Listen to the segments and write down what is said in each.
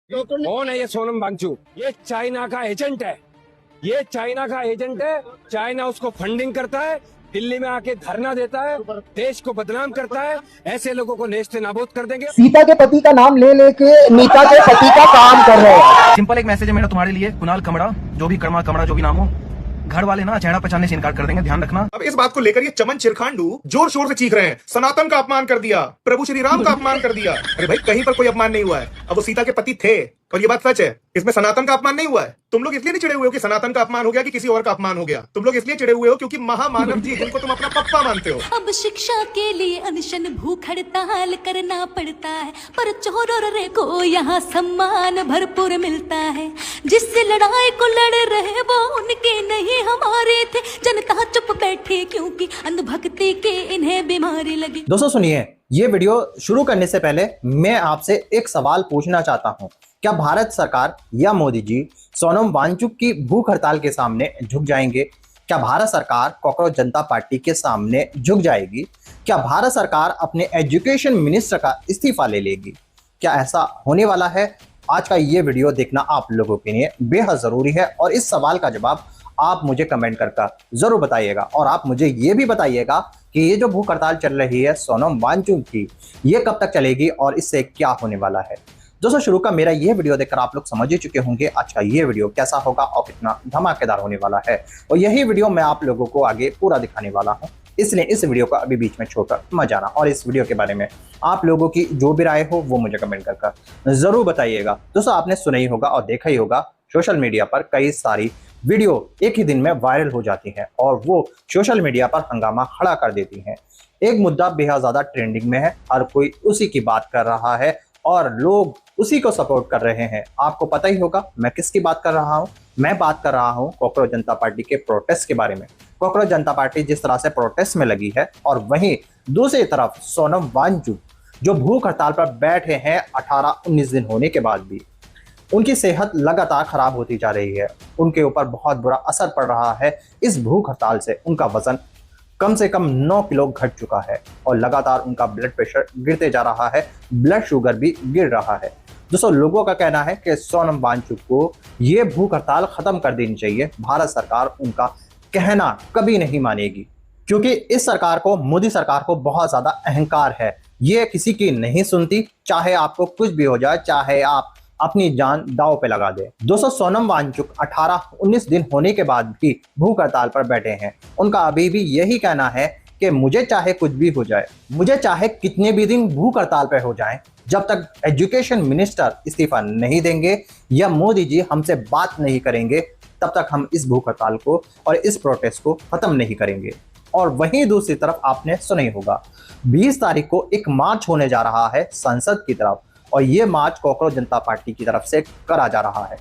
कौन है ये सोनम वांगचुक? ये चाइना का एजेंट है। ये चाइना का एजेंट है। चाइना उसको फंडिंग करता है, दिल्ली में आके धरना देता है, देश को बदनाम करता है। ऐसे लोगों को नेस्ते नाबूद कर देंगे। सीता के पति का नाम ले लेके नीता के पति का काम कर रहे हैं। सिंपल एक मैसेज है मेरा तुम्हारे लिए, कुणाल कमड़ा, जो भी कमड़ा जो भी नाम हो, घर वाले ना चेहरा पहचानने से इनकार कर देंगे, ध्यान रखना। अब इस बात को लेकर ये चमन चिरखांडू जोर शोर से चीख रहे हैं, सनातन का अपमान कर दिया, प्रभु श्री राम का अपमान कर दिया। अरे भाई, कहीं पर कोई अपमान नहीं हुआ है। अब वो सीता के पति थे और ये बात सच है, इसमें सनातन का अपमान नहीं हुआ है। तुम लोग इसलिए नहीं चिड़े हुए हो कि सनातन का अपमान हो गया कि किसी और का अपमान हो गया। तुम लोग इसलिए चिड़े हुए हो क्योंकि महामानव जी जिनको तुम अपना पप्पा मानते हो। अब शिक्षा के लिए अनशन भूख हड़ताल करना पड़ता है, पर चोर और रे को यहाँ सम्मान भरपूर मिलता है। जिससे लड़ाई को लड़ रहे वो उनके नहीं हमारे थे। जनता चुप बैठी क्योंकि अंधभक्ति के इन्हें बीमारी लगी। दोस्तों सुनिए, ये वीडियो शुरू करने से पहले मैं आपसे एक सवाल पूछना चाहता हूं। क्या भारत सरकार या मोदी जी सोनम वांगचुक की भूख हड़ताल के सामने झुक जाएंगे? क्या भारत सरकार कॉकरोच जनता पार्टी के सामने झुक जाएगी? क्या भारत सरकार अपने एजुकेशन मिनिस्टर का इस्तीफा ले लेगी? क्या ऐसा होने वाला है? आज का ये वीडियो देखना आप लोगों के लिए बेहद जरूरी है और इस सवाल का जवाब आप मुझे कमेंट करके जरूर बताइएगा। और आप मुझे ये भी बताइएगा कि ये जो भूख हड़ताल चल रही है सोनम वांगचुक की, ये कब तक चलेगी और इससे क्या होने वाला है। दोस्तों शुरू का मेरा ये वीडियो देखकर आप लोग समझ ही चुके होंगे आज का ये वीडियो कैसा होगा और कितना धमाकेदार होने वाला है। और यही वीडियो मैं आप लोगों को आगे पूरा दिखाने वाला हूँ, इसलिए इस वीडियो को अभी बीच में छोड़कर मत जाना। और इस वीडियो के बारे में आप लोगों की जो भी राय हो वो मुझे कमेंट करके जरूर बताइएगा। दोस्तों आपने सुना ही होगा और देखा ही होगा, सोशल मीडिया पर कई सारी वीडियो एक ही दिन में वायरल हो जाती हैं और वो सोशल मीडिया पर हंगामा खड़ा कर देती हैं। एक मुद्दा बेहद ज्यादा ट्रेंडिंग में है, हर कोई उसी की बात कर रहा है और लोग उसी को सपोर्ट कर रहे हैं। आपको पता ही होगा मैं किसकी बात कर रहा हूँ। मैं बात कर रहा हूँ कॉकरोच जनता पार्टी के प्रोटेस्ट के बारे में। कॉकरोच जनता पार्टी जिस तरह से प्रोटेस्ट में लगी है और वहीं दूसरी तरफ सोनम वांगचुक जो भूख हड़ताल पर बैठे हैं 18-19 दिन होने के बाद भी उनकी सेहत लगातार खराब होती जा रही है। उनके ऊपर बहुत बुरा असर पड़ रहा है इस भूख हड़ताल से। उनका वजन कम से कम 9 किलो घट चुका है और लगातार उनका ब्लड प्रेशर गिरते जा रहा है, ब्लड शुगर भी गिर रहा है। दोस्तों लोगों का कहना है कि सोनम वांगचुक को ये भूख हड़ताल खत्म कर देनी चाहिए। भारत सरकार उनका कहना कभी नहीं मानेगी क्योंकि इस सरकार को, मोदी सरकार को बहुत ज्यादा अहंकार है। ये किसी की नहीं सुनती, चाहे आपको कुछ भी हो जाए, चाहे आप अपनी जान दांव पे लगा दे। दोस्तों सोनम वांगचुक 18-19 दिन होने के बाद भी भूख हड़ताल पर बैठे हैं। उनका अभी भी यही कहना है कि मुझे चाहे कुछ भी हो जाए, मुझे चाहे कितने भी दिन भूख हड़ताल पे हो जाएं, जब तक एजुकेशन मिनिस्टर इस्तीफा नहीं देंगे या मोदी जी हमसे बात नहीं करेंगे, तब तक हम इस भूख हड़ताल को और इस प्रोटेस्ट को खत्म नहीं करेंगे। और वहीं दूसरी तरफ आपने सुना ही होगा 20 तारीख को एक मार्च होने जा रहा है संसद की तरफ और ये मार्च कॉकरोच जनता पार्टी की तरफ से करा जा रहा है।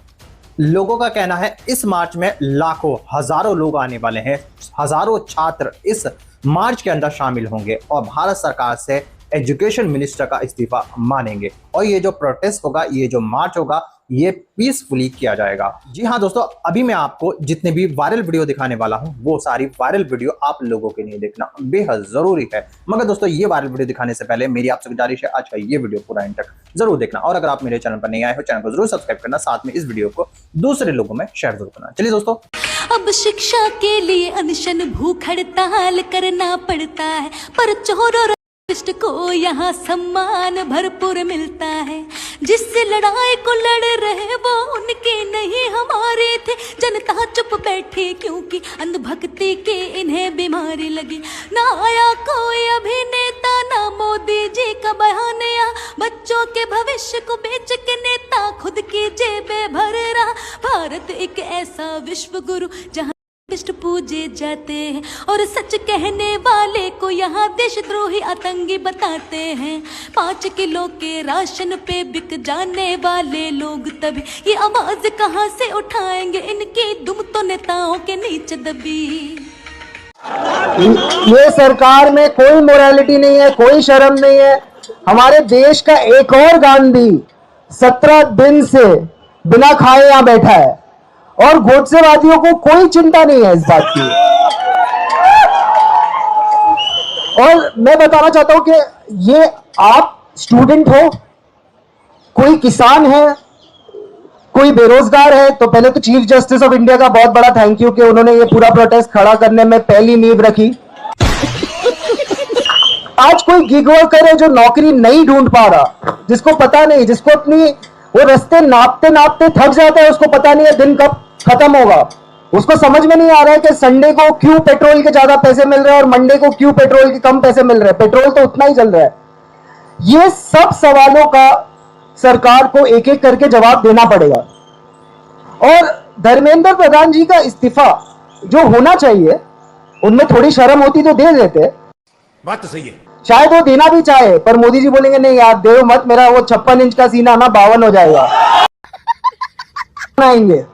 लोगों का कहना है इस मार्च में लाखों हजारों लोग आने वाले हैं, हजारों छात्र इस मार्च के अंदर शामिल होंगे और भारत सरकार से एजुकेशन मिनिस्टर का इस्तीफा मानेंगे। और ये जो प्रोटेस्ट होगा, ये जो मार्च होगा, ये पीसफुली किया जाएगा। जी हाँ दोस्तों, अभी मैं आपको जितने भी वायरल वीडियो दिखाने वाला हूँ वो सारी वायरल वीडियो आप लोगों के लिए देखना बेहद जरूरी है। मगर दोस्तों ये वायरल वीडियो दिखाने से पहले मेरी आपसे गुजारिश है, आज का ये वीडियो पूरा एंड तक जरूर देखना। और अगर आप मेरे चैनल पर नहीं आए हो, चैनल को जरूर सब्सक्राइब करना, साथ में इस वीडियो को दूसरे लोगों में शेयर जरूर करना। चलिए दोस्तों, अब शिक्षा के लिए अनशन भूख हड़ताल करना पड़ता है, पर चोर और दुष्ट को यहाँ सम्मान भरपूर मिलता है। जिससे लड़ाई को लड़ रहे वो उनके नहीं हमारे थे। जनता चुप बैठी क्योंकि अंधभक्ति के इन्हें बीमारी लगी। ना आया कोई अभिनेता, ना मोदी जी का बयानिया, बच्चों के भविष्य को बेच के नेता खुद की जेबें भर रहा। भारत एक ऐसा विश्व गुरु जहाँ कृष्ण पूजे जाते हैं और सच कहने वाले को यहाँ देशद्रोही आतंकी बताते हैं। 5 किलो के राशन पे बिक जाने वाले लोग तभी ये आवाज कहाँ से उठाएंगे, इनकी दुम तो नेताओं के नीचे दबी। ये सरकार में कोई मोरालिटी नहीं है, कोई शर्म नहीं है। हमारे देश का एक और गांधी 17 दिन से बिना खाए यहाँ बैठा है और गोडसेवादियों को कोई चिंता नहीं है इस बात की। और मैं बताना चाहता हूं कि ये आप स्टूडेंट हो, कोई किसान है, कोई बेरोजगार है तो पहले तो चीफ जस्टिस ऑफ इंडिया का बहुत बड़ा थैंक यू कि उन्होंने ये पूरा प्रोटेस्ट खड़ा करने में पहली नींव रखी। आज कोई गिग वर्कर है जो नौकरी नहीं ढूंढ पा रहा, जिसको पता नहीं, जिसको अपनी वो रास्ते नापते नापते थक जाता है, उसको पता नहीं है दिन कब खत्म होगा, उसको समझ में नहीं आ रहा है कि संडे को क्यों पेट्रोल के ज्यादा पैसे मिल रहे हैं और मंडे को क्यों पेट्रोल के कम पैसे मिल रहे हैं, पेट्रोल तो उतना ही चल रहा है। ये सब सवालों का सरकार को एक एक करके जवाब देना पड़ेगा। और धर्मेंद्र प्रधान जी का इस्तीफा जो होना चाहिए, उनमें थोड़ी शर्म होती तो दे देते। बात तो सही है। शायद वो देना भी चाहे, पर मोदी जी बोलेंगे नहीं यार दे मत, मेरा वो 56 इंच का सीना ना 52 हो जाएगा। आएंगे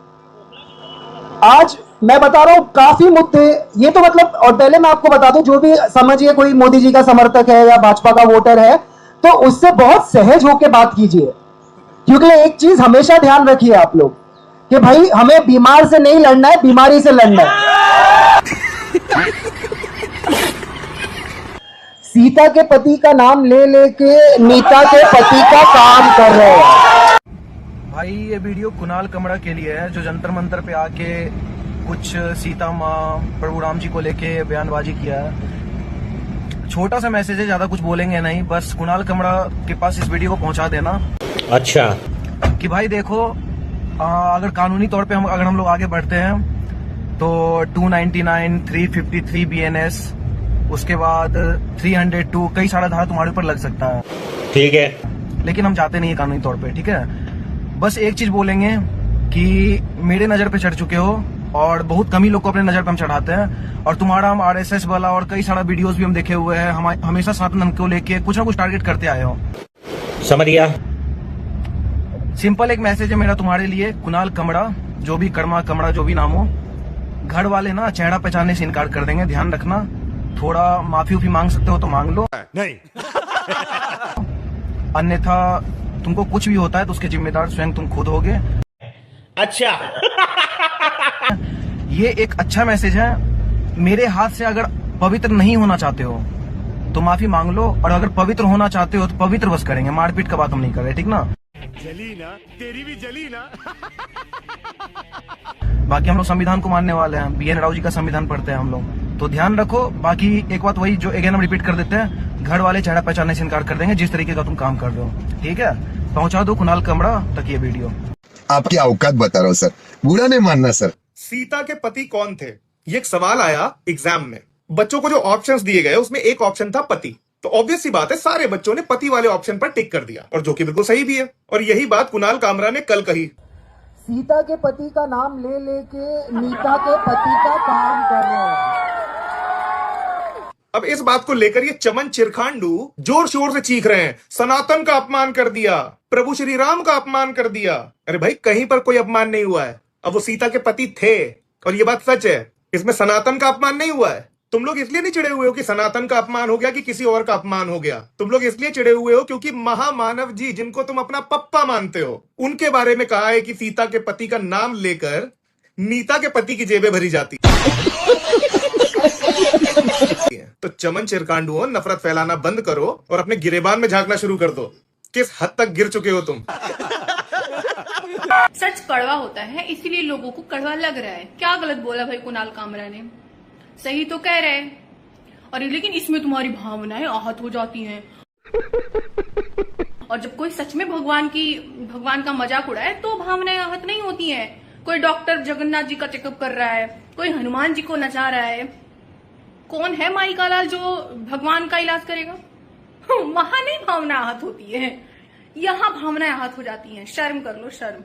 आज मैं बता रहा हूं काफी मुद्दे ये तो मतलब। और पहले मैं आपको बता दूं, जो भी समझिए कोई मोदी जी का समर्थक है या भाजपा का वोटर है तो उससे बहुत सहज होकर बात कीजिए, क्योंकि एक चीज हमेशा ध्यान रखिए आप लोग कि भाई हमें बीमार से नहीं लड़ना है, बीमारी से लड़ना है। सीता के पति का नाम ले लेके नीता के पति का काम कर रहे हैं। भाई ये वीडियो कुणाल कमरा के लिए है, जो जंतर मंतर पे आके कुछ सीता माँ प्रभु राम जी को लेके बयानबाजी किया है। छोटा सा मैसेज है, ज्यादा कुछ बोलेंगे नहीं, बस कुणाल कमरा के पास इस वीडियो को पहुंचा देना। अच्छा कि भाई देखो, अगर कानूनी तौर पे अगर हम लोग आगे बढ़ते हैं तो 299, 353 BNS, उसके बाद 302 कई सारा धारा तुम्हारे ऊपर लग सकता है। ठीक है, लेकिन हम चाहते नहीं है कानूनी तौर पे, ठीक है। बस एक चीज बोलेंगे कि मेरे नजर पे चढ़ चुके हो और बहुत कम ही लोग को अपने नजर पे हम चढ़ाते हैं। और तुम्हारा हम RSS वाला और कई सारा वीडियोस भी हम देखे हुए हैं, हम हमेशा सनातन धर्म को लेके कुछ ना कुछ टारगेट करते आए हो। समझ गया। सिंपल एक मैसेज है मेरा तुम्हारे लिए, कुणाल कमरा, जो भी कमरा जो भी नाम हो, घर वाले ना चेहरा पहचानने से इनकार कर देंगे, ध्यान रखना। थोड़ा माफी उफी मांग सकते हो तो मांग लो, नहीं अन्यथा तुमको कुछ भी होता है तो उसके जिम्मेदार स्वयं तुम खुद होगे। अच्छा ये एक अच्छा मैसेज है। मेरे हाथ से अगर पवित्र नहीं होना चाहते हो तो माफी मांग लो, और अगर पवित्र होना चाहते हो तो पवित्र बस करेंगे, मारपीट का बात हम नहीं कर रहे, ठीक ना। जली ना, तेरी भी जली ना। बाकी हम लोग संविधान को मानने वाले हैं, BN राव जी का संविधान पढ़ते हैं हम लोग, तो ध्यान रखो। बाकी एक बात वही जो अगेन हम रिपीट कर देते हैं, घर वाले चेहरा पहचानने से इनकार कर देंगे जिस तरीके का तुम काम कर रहे हो, ठीक है। पहुंचा दो कुणाल कमरा तक ये वीडियो। आपकी औकात बता रहा हूँ सर, बुरा नहीं मानना सर। सीता के पति कौन थे, ये एक सवाल आया एग्जाम में। बच्चों को जो ऑप्शंस दिए गए उसमें एक ऑप्शन था पति, तो ऑब्वियस सी बात है सारे बच्चों ने पति वाले ऑप्शन पर टिक कर दिया, और जो कि बिल्कुल सही भी है। और यही बात कुणाल कामरा ने कल कही। सीता के पति का नाम ले लेके नीता के पति का काम कर रहे हैं। अब इस बात को लेकर ये चमन चिरखांडू जोर शोर से चीख रहे हैं, सनातन का अपमान कर दिया, प्रभु श्री राम का अपमान कर दिया। अरे भाई कहीं पर कोई अपमान नहीं हुआ है। अब वो सीता के पति थे और ये बात सच है, इसमें सनातन का अपमान नहीं हुआ है। तुम लोग इसलिए नहीं चिड़े हुए हो कि सनातन का अपमान हो गया कि किसी और का अपमान हो गया। तुम लोग इसलिए चिड़े हुए हो क्योंकि महामानव जी, जिनको तुम अपना पप्पा मानते हो, उनके बारे में कहा है कि सीता के पति का नाम लेकर नीता के पति की जेबें भरी जाती। तो चमन चिरकांडू हो, नफरत फैलाना बंद करो और अपने गिरेबान में झांकना शुरू कर दो। किस हद तक गिर चुके हो तुम। सच कड़वा होता है, इसीलिए लोगों को कड़वा लग रहा है। क्या गलत बोला भाई कुणाल कामरा ने, सही तो कह रहे हैं। और लेकिन इसमें तुम्हारी भावनाएं आहत हो जाती हैं। और जब कोई सच में भगवान का मजाक उड़ाए तो भावनाएं आहत नहीं होती हैं। कोई डॉक्टर जगन्नाथ जी का चेकअप कर रहा है, कोई हनुमान जी को नचा रहा है, कौन है माई का लाल जो भगवान का इलाज करेगा। वहां नहीं भावना आहत होती है, यहाँ भावनाएं आहत हो जाती हैं। शर्म कर लो, शर्म।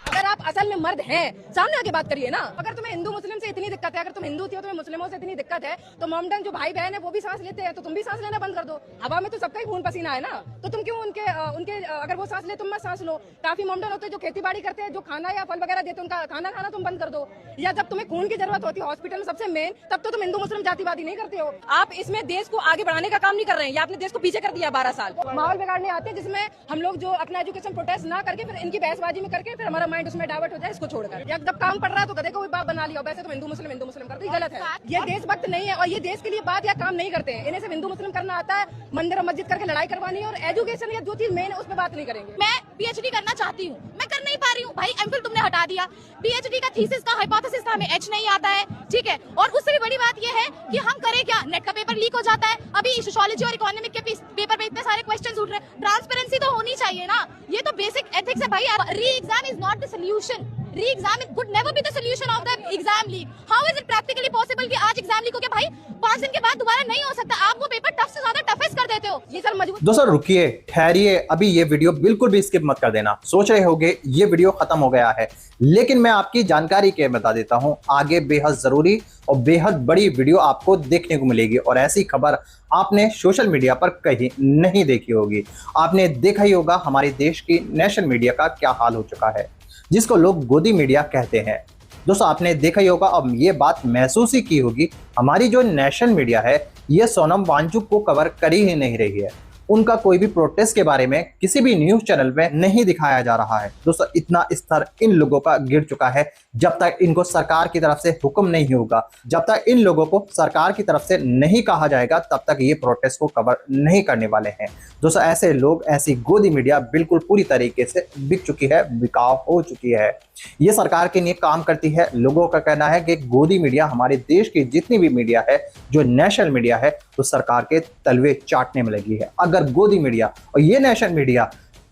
अगर आप असल में मर्द हैं, सामने आके बात करिए ना। अगर तुम्हें हिंदू मुस्लिम से इतनी दिक्कत है, अगर तुम हिंदू थी हो तुम्हें मुस्लिमों से इतनी दिक्कत है, तो मोमडन जो भाई बहन है वो भी सांस लेते हैं, तो तुम भी सांस लेना बंद कर दो। हवा में तो सबका ही खून पसीना है ना, तो तुम क्यों उनके अगर वो सांस ले तुम मत सांस लो। काफी मोमडन होते हैं जो खेती बाड़ी करते हैं, जो खाना या फल वगैरह देते हैं, उनका खाना खाना तुम बंद कर दो। या जब तुम्हें खून की जरूरत होती है हॉस्पिटल में सबसे मेन, तब तो तुम हिंदू मुस्लिम जातिवादी नहीं करते हो। आप इसमें देश को आगे बढ़ाने का काम नहीं कर रहे हैं, या आपने देश को पीछे कर दिया 12 साल। माहौल बिगाड़ने आते हैं जिसमें हम लोग जो अपना एजुकेशन प्रोटेस्ट ना करके फिर इनकी बहसबाजी में करके फिर हमारा माइंड उसमें डाइवर्ट हो जाए, इसको छोड़कर। या जब काम पड़ रहा है तो गधे को भी बाप बना लिया, वैसे तो हिंदू मुस्लिम करते ही गलत है। ये देशभक्त नहीं है और ये देश के लिए बात या काम नहीं करते हैं। इन्हें सिर्फ हिंदू मुस्लिम करना आता है, मंदिर और मस्जिद करके लड़ाई करवानी है, और एजुकेशन या जो चीज मेन है उस पर बात नहीं करेंगे। मैं पीएचडी करना चाहती हूँ, मैं कर नहीं पा रही हूँ भाई। एमफिल तुमने हटा दिया, पीएचडी का थीसिस का हाइपोथेसिस था, हमें एच नहीं आता है, ठीक है। और उससे भी बड़ी बात यह है कि हम करें क्या, नेट का पेपर लीक हो जाता है। अभी सोशियोलॉजी और इकोनॉमिक के पेपर पे इतने सारे क्वेश्चंस उठ रहे हैं, ट्रांसपेरेंसी तो होनी चाहिए ना, ये तो बेसिक एथिक्स है भाई। री exam is not the solution, री exam could never be the solution of the exam leak. How is it practically possible कि आज एग्जाम लीक हो गया भाई, 5 दिन के बाद दोबारा नहीं हो सकता। आप वो पेपर टफ से ज्यादा टफेस्ट कर देते हो। ये सर मजबूत। दोस्तों रुकिए, ठहरिए, अभी ये वीडियो बिल्कुल भी स्किप मत कर देना। सोच रहे होगे ये वीडियो खत्म हो गया है, लेकिन मैं आपकी जानकारी के बता देता हूं, आगे बेहद जरूरी और बेहद बड़ी वीडियो आपको देखने को मिलेगी। और ऐसी खबर आपने सोशल मीडिया पर कहीं नहीं देखी होगी। आपने देखा ही होगा हमारे देश की नेशनल मीडिया का क्या हाल हो चुका है, जिसको लोग गोदी मीडिया कहते हैं। दोस्तों आपने देखा ही होगा, अब ये बात महसूस ही की होगी, हमारी जो नेशनल मीडिया है ये सोनम वांगचुक को कवर कर ही नहीं रही है। उनका कोई भी प्रोटेस्ट के बारे में किसी भी न्यूज चैनल में नहीं दिखाया जा रहा है। दोस्तों इतना स्तर इन लोगों का गिर चुका है, जब तक इनको सरकार की तरफ से हुक्म नहीं होगा, जब तक इन लोगों को सरकार की तरफ से नहीं कहा जाएगा, तब तक ये प्रोटेस्ट को कवर नहीं करने वाले हैं। दोस्तों ऐसे लोग, ऐसी गोदी मीडिया बिल्कुल पूरी तरीके से बिक चुकी है, बिकाऊ हो चुकी है। ये सरकार के लिए काम करती है। लोगों का कहना है कि गोदी मीडिया हमारे देश की जितनी भी मीडिया है, जो नेशनल मीडिया है, तो सरकार के तलवे चाटने में लगी है। अगर गोदी मीडिया और ये नेशनल मीडिया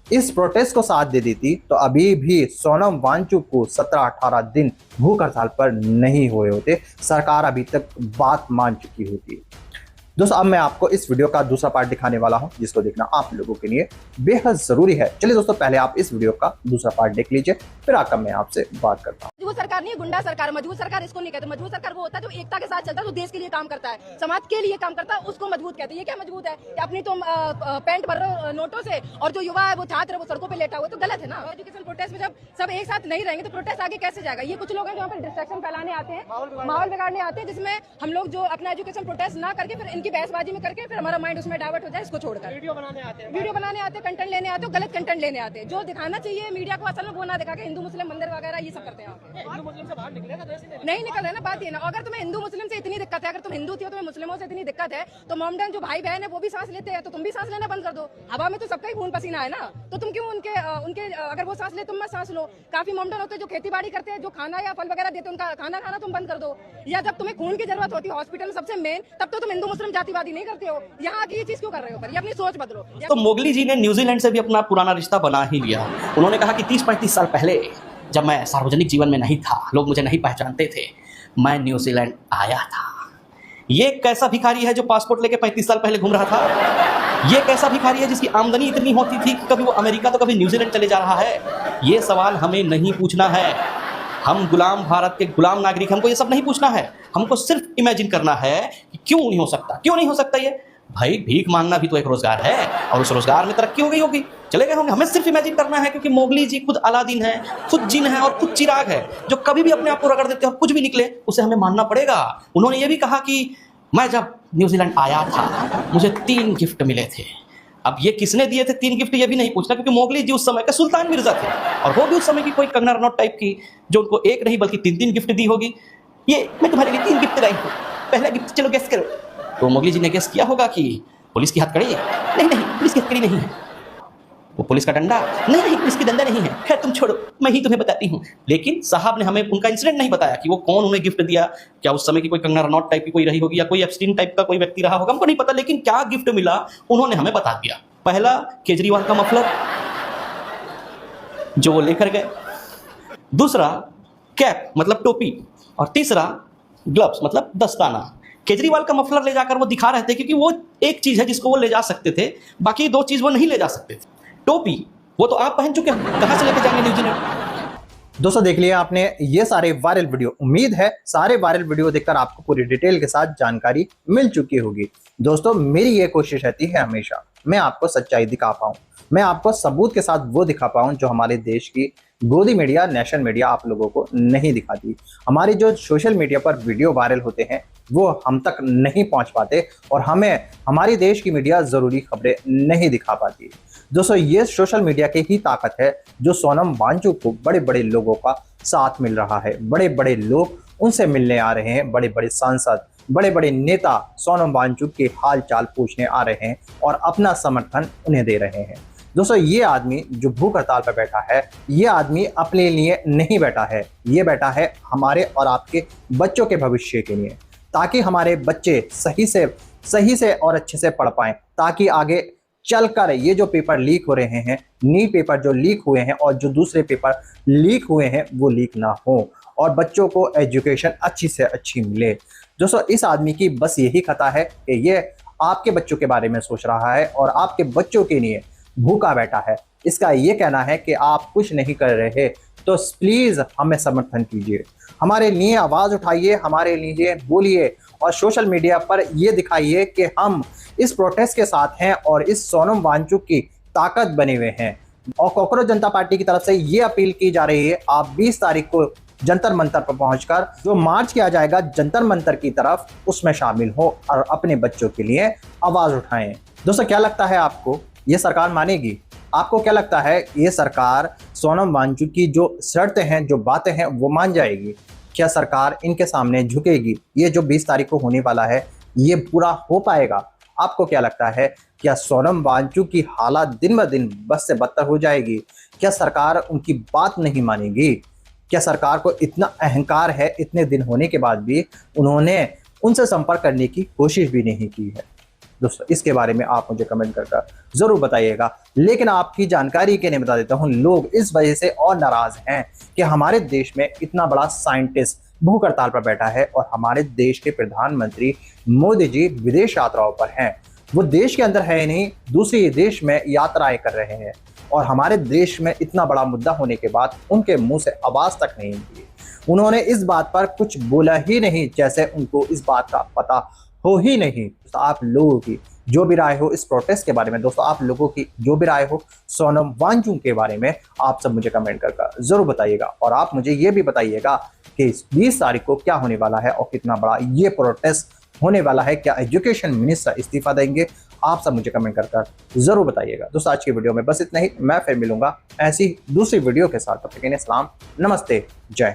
इस प्रोटेस्ट को साथ दे देती तो अभी भी सोनम वांगचुक को 17-18 दिन भूख हड़ताल पर नहीं हुए होते, सरकार अभी तक बात मान चुकी होती। दोस्तों अब मैं आपको इस वीडियो का दूसरा पार्ट दिखाने वाला हूं, जिसको देखना आप लोगों के लिए बेहद जरूरी है। चलिए दोस्तों पहले आप इस वीडियो का दूसरा पार्ट देख लीजिए, फिर आकर मैं आपसे बात करता हूं। मजबूत सरकार नहीं है, गुंडा सरकार। मजबूत सरकार इसको नहीं कहते। मजबूत सरकार वो होता है जो एकता के साथ चलता है, जो देश के लिए काम करता है, समाज के लिए काम करता है, उसको मजबूत कहते हैं। ये क्या मजबूत है कि अपनी तुम पैंट भर रहे हो नोटों से, और जो युवा है, वो छात्र है, वो सड़कों पे लेटा हुआ, तो गलत है ना। एजुकेशन प्रोटेस्ट में जब सब एक साथ नहीं रहेंगे तो प्रोटेस्ट आगे कैसे जाएगा। ये कुछ लोग हैं जो यहाँ पर डिस्ट्रैक्शन फैलाने आते हैं, माहौल बिगाड़ने आते हैं, जिसमें हम लोग जो अपना एजुकेशन प्रोटेस्ट ना करके फिर इनकी बहसबाजी में करके फिर हमारा माइंड उसमें डाइवर्ट हो जाए, इसको छोड़कर वीडियो बनाने आते हैं, कंटेंट लेने आते हैं, गलत कंटेंट लेने आते हैं। जो दिखाना चाहिए मीडिया को असल में वो ना दिखा के हिंदू मुस्लिम मंदिर वगैरह ये सब करते हैं। नहीं निकल रहे ना, बात ये ना। अगर तुम्हें हिंदू मुस्लिम से इतनी दिक्कत है, अगर तुम हिंदू थी, तुम्हें मुस्लिमों से इतनी दिक्कत है, तो मोमडन जो भाई बहन है वो भी सांस लेते हैं, तो तुम भी सांस लेना बंद कर दो। हवा में तो सबका ही खून पसीना है ना, तो तुम क्यों उनके अगर वो सांस ले तुम मत सांस लो। काफी मोमडन होते हैं जो खेती बाड़ी करते हैं, जो खाना या फल वगैरह देते हैं, उनका खाना खाना तुम बंद कर दो। या जब तुम्हें खून की जरूरत होती है हॉस्पिटल में सबसे मेन, तब तो तुम हिंदू मुस्लिम जातिवादी नहीं करते हो। यहाँ की ये चीज क्यों कर रहे हो? ये अपनी सोच बदलो। तो मोगली जी ने न्यूजीलैंड से भी अपना पुराना रिश्ता बना ही लिया। उन्होंने कहा कि 30-35 साल पहले जब मैं सार्वजनिक जीवन में नहीं था, लोग मुझे नहीं पहचानते थे, मैं न्यूजीलैंड आया था। ये कैसा भिखारी है जो पासपोर्ट लेके 35 साल पहले घूम रहा था? ये कैसा भिखारी है जिसकी आमदनी इतनी होती थी कि कभी वो अमेरिका तो कभी न्यूजीलैंड चले जा रहा है? ये सवाल हमें नहीं पूछना है। हम गुलाम भारत के गुलाम नागरिक, हमको ये सब नहीं पूछना है। हमको सिर्फ इमेजिन करना है कि क्यों नहीं हो सकता, क्यों नहीं हो सकता। ये भाई भीख मांगना भी तो एक रोजगार है, और उस रोजगार में तरक्की हो गई होगी, चले गए होंगे। हमें सिर्फ इमेजिन करना है, क्योंकि मोगली जी खुद अलादीन है, खुद जिन है और खुद चिराग है, जो कभी भी अपने आप को रगड़ देते हैं और कुछ भी निकले उसे हमें मानना पड़ेगा। उन्होंने ये भी कहा कि मैं जब न्यूजीलैंड आया था मुझे 3 गिफ्ट मिले थे। अब ये किसने दिए थे 3 गिफ्ट, ये भी नहीं पूछना, क्योंकि मोगली जी उस समय के सुल्तान मिर्जा थे, और वो भी उस समय की कोई कंगना रनौत टाइप की, जो उनको एक नहीं बल्कि 3-3 गिफ्ट दी होगी। ये मैं तुम्हारे लिए 3 गिफ्ट लाई हूँ, पहला गिफ्ट चलो गेस करो। तो मोगली जी ने गेस किया होगा कि पुलिस की हथकड़ी है। नहीं, पुलिस की हथकड़ी नहीं है। वो पुलिस का डंडा? नहीं, पुलिस की डंडा नहीं है। खैर तुम छोड़ो, मैं ही तुम्हें बताती हूँ। लेकिन साहब ने हमें उनका इंसिडेंट नहीं बताया कि वो कौन उन्हें गिफ्ट दिया। क्या उस समय की कोई कंगना रनौत टाइप की कोई रही होगी, या कोई एप्स्टीन टाइप का कोई व्यक्ति रहा होगा, हमको नहीं पता। लेकिन क्या गिफ्ट मिला उन्होंने हमें बता दिया। पहला केजरीवाल का मफलर जो वो लेकर गए, दूसरा कैप मतलब टोपी, और तीसरा ग्लव्स मतलब दस्ताना। केजरीवाल का मफलर ले जाकर वो दिखा रहे थे क्योंकि वो एक चीज है जिसको वो ले जा सकते थे, बाकी 2 चीज वो नहीं ले जा सकते थे। टोपी वो तो आप पहन चुके हैं, कहां से लेके जाएंगे न्यूजीलैंड। दोस्तों देख लिया आपने ये सारे वायरल वीडियो। उम्मीद है सारे वायरल वीडियो देखकर आपको पूरी डिटेल के साथ जानकारी मिल चुकी होगी। दोस्तों मेरी ये कोशिश रहती है हमेशा मैं आपको सच्चाई दिखा पाऊं, मैं आपको सबूत के साथ वो दिखा पाऊं जो हमारे देश की गोदी मीडिया, नेशनल मीडिया आप लोगों को नहीं दिखाती। हमारी जो सोशल मीडिया पर वीडियो वायरल होते हैं वो हम तक नहीं पहुंच पाते, और हमें हमारी देश की मीडिया जरूरी खबरें नहीं दिखा पाती। दोस्तों ये सोशल मीडिया की ही ताकत है जो सोनम वांगचुक को बड़े बड़े लोगों का साथ मिल रहा है। बड़े बड़े लोग उनसे मिलने आ रहे हैं, बड़े बड़े सांसद, बड़े बड़े नेता सोनम वांगचुक के हाल चाल पूछने आ रहे हैं और अपना समर्थन उन्हें दे रहे हैं। दोस्तों ये आदमी जो भूख हड़ताल पर बैठा है, ये आदमी अपने लिए नहीं बैठा है, ये बैठा है हमारे और आपके बच्चों के भविष्य के लिए, ताकि हमारे बच्चे सही से और अच्छे से पढ़ पाएं, ताकि आगे चलकर ये जो पेपर लीक हो रहे हैं, नीट पेपर जो लीक हुए हैं और जो दूसरे पेपर लीक हुए हैं वो लीक ना हो और बच्चों को एजुकेशन अच्छी से अच्छी मिले। दोस्तों इस आदमी की बस यही खता है कि ये आपके बच्चों के बारे में सोच रहा है और आपके बच्चों के लिए भूखा बैठा है। इसका ये कहना है कि आप कुछ नहीं कर रहे तो प्लीज हमें समर्थन कीजिए, हमारे लिए आवाज उठाइए, हमारे लिए बोलिए और सोशल मीडिया पर ये दिखाइए कि हम इस प्रोटेस्ट के साथ हैं और इस सोनम वांगचुक की ताकत बने हुए हैं। और कॉकरोच जनता पार्टी की तरफ से ये अपील की जा रही है, आप 20 तारीख को जंतर मंतर पर पहुंचकर जो मार्च किया जाएगा जंतर मंतर की तरफ, उसमें शामिल हो और अपने बच्चों के लिए आवाज उठाएं। दोस्तों क्या लगता है आपको, ये सरकार मानेगी? आपको क्या लगता है ये सरकार सोनम वांगचुक की जो शर्तें हैं, जो बातें हैं, वो मान जाएगी? क्या सरकार इनके सामने झुकेगी? ये जो 20 तारीख को होने वाला है ये पूरा हो पाएगा? आपको क्या लगता है, क्या सोनम वांगचुक की हालत दिन ब दिन बस से बदतर हो जाएगी? क्या सरकार उनकी बात नहीं मानेगी? क्या सरकार को इतना अहंकार है, इतने दिन होने के बाद भी उन्होंने उनसे संपर्क करने की कोशिश भी नहीं की है? दोस्तों इसके बारे में आप मुझे कमेंट कर जरूर बताइएगा। लेकिन आपकी जानकारी के लिए बता देता हूं, लोग इस वजह से और नाराज हैं कि हमारे देश में इतना बड़ा साइंटिस्ट भूख हड़ताल पर बैठा है और हमारे देश के प्रधानमंत्री मोदी जी विदेश यात्राओं पर हैं। वो देश के अंदर है नहीं, दूसरे देश में यात्राएं कर रहे हैं और हमारे देश में इतना बड़ा मुद्दा होने के बाद उनके मुंह से आवाज तक नहीं निकली। उन्होंने इस बात पर कुछ बोला ही नहीं, जैसे उनको इस बात का पता हो ही नहीं। तो आप लोगों की जो भी राय हो इस प्रोटेस्ट के बारे में, दोस्तों आप लोगों की जो भी राय हो सोनम वांगचुक के बारे में, आप सब मुझे कमेंट कर जरूर बताइएगा। और आप मुझे ये भी बताइएगा कि 20 तारीख को क्या होने वाला है और कितना बड़ा ये प्रोटेस्ट होने वाला है। क्या एजुकेशन मिनिस्टर इस्तीफा देंगे? आप सब मुझे कमेंट कर जरूर बताइएगा। दोस्तों आज की वीडियो में बस इतना ही, मैं फिर मिलूंगा ऐसी दूसरी वीडियो के साथ। तब तक के लिए सलाम, नमस्ते, जय।